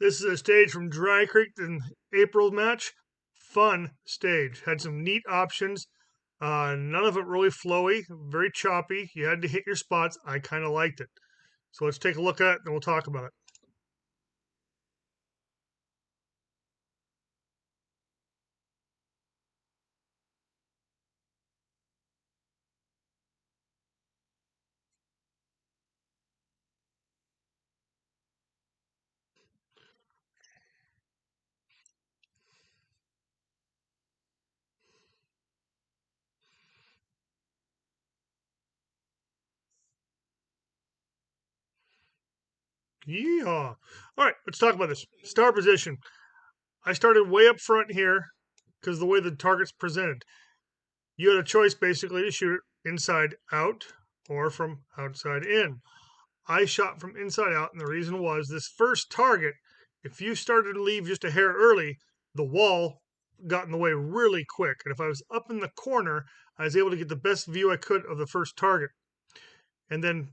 This is a stage from Dry Creek in April match. Fun stage. Had some neat options. None of it really flowy, very choppy. You had to hit your spots. I kind of liked it. So let's take a look at it and we'll talk about it. Yeehaw. All right, let's talk about this. Star position. I started way up front here because the way the target's presented. You had a choice basically to shoot it inside out or from outside in. I shot from inside out, and the reason was this first target, if you started to leave just a hair early, the wall got in the way really quick. And if I was up in the corner, I was able to get the best view I could of the first target. And then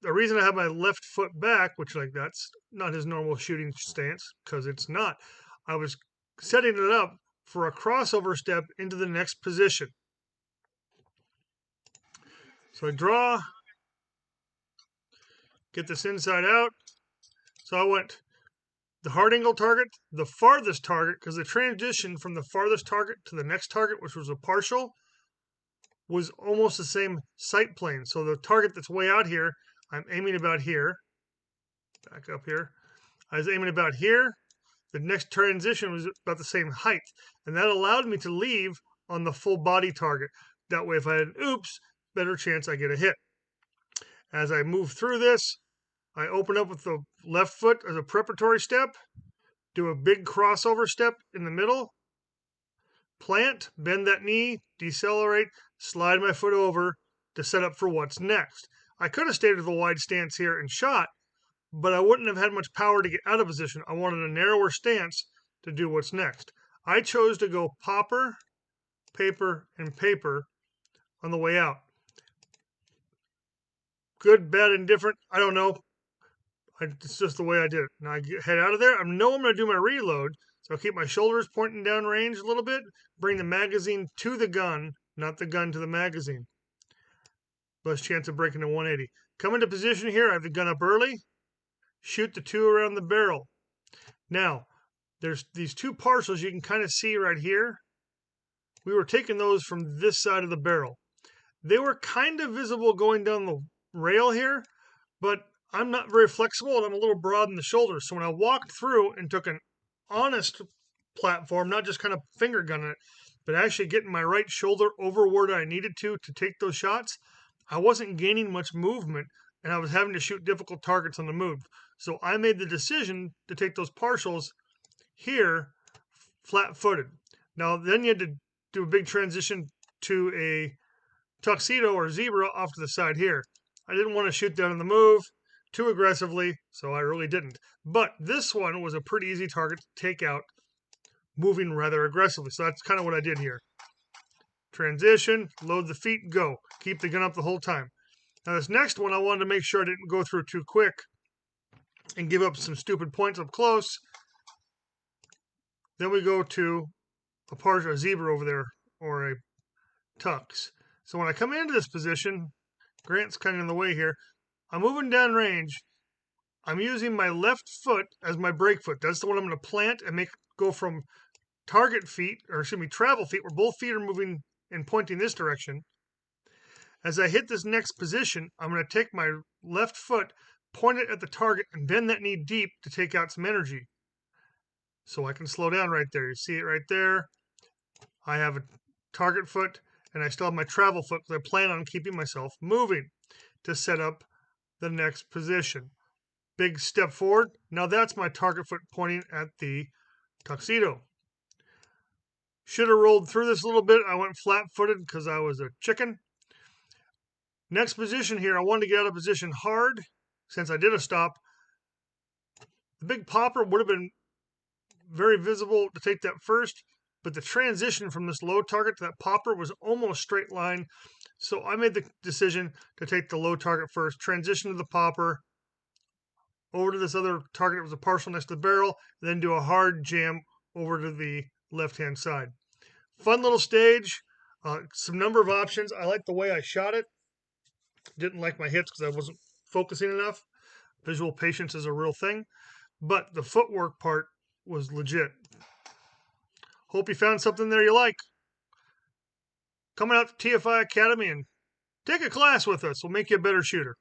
the reason I have my left foot back, which like that's not his normal shooting stance, because it's not, I was setting it up for a crossover step into the next position. So I draw, get this inside out. So I went the hard angle target, the farthest target, because the transition from the farthest target to the next target, which was a partial, was almost the same sight plane. So the target that's way out here, I'm aiming about here. Back up here. I was aiming about here. The next transition was about the same height. And that allowed me to leave on the full body target. That way, if I had an oops, better chance I get a hit. As I move through this, I open up with the left foot as a preparatory step, do a big crossover step in the middle, plant, bend that knee, decelerate, slide my foot over to set up for what's next. I could have stayed with a wide stance here and shot, but I wouldn't have had much power to get out of position. I wanted a narrower stance to do what's next. I chose to go popper, paper, and paper on the way out. Good, bad, indifferent, I don't know. It's just the way I did it. Now I head out of there. I know I'm going to do my reload, so I'll keep my shoulders pointing down range a little bit, bring the magazine to the gun, not the gun to the magazine. Less chance of breaking to 180. Come into position here. I have the gun up early. Shoot the two around the barrel. Now, there's these two partials you can kind of see right here. We were taking those from this side of the barrel. They were kind of visible going down the rail here, but I'm not very flexible and I'm a little broad in the shoulders. So when I walked through and took an honest platform, not just kind of finger gunning it, but actually getting my right shoulder over where I needed to take those shots, I wasn't gaining much movement and I was having to shoot difficult targets on the move. So I made the decision to take those partials here flat footed. Now, then you had to do a big transition to a tuxedo or zebra off to the side here. I didn't want to shoot down in the move too aggressively, so I really didn't. But this one was a pretty easy target to take out, moving rather aggressively. So that's kind of what I did here. Transition, load the feet, go. Keep the gun up the whole time. Now this next one, I wanted to make sure I didn't go through too quick and give up some stupid points up close. Then we go to a zebra over there, or a tux. So when I come into this position, Grant's kind of in the way here. I'm moving down range. I'm using my left foot as my brake foot. That's the one I'm going to plant and make go from target feet, or excuse me, travel feet, where both feet are moving and pointing this direction. As I hit this next position, I'm going to take my left foot, point it at the target, and bend that knee deep to take out some energy. So I can slow down right there. You see it right there. I have a target foot, and I still have my travel foot because I plan on keeping myself moving to set up the next position. Big step forward. Now that's my target foot pointing at the tuxedo. Should have rolled through this a little bit. I went flat-footed because I was a chicken. Next position here, I wanted to get out of position hard since I did a stop. The big popper would have been very visible to take that first, but the transition from this low target to that popper was almost straight line. So I made the decision to take the low target first, transition to the popper, over to this other target that was a partial next to the barrel, then do a hard jam over to the left-hand side. Fun little stage, some number of options. I like the way I shot it. Didn't like my hits because I wasn't focusing enough. Visual patience is a real thing, but the footwork part was legit. Hope you found something there you like. Come out to TFI Academy and take a class with us. We'll make you a better shooter.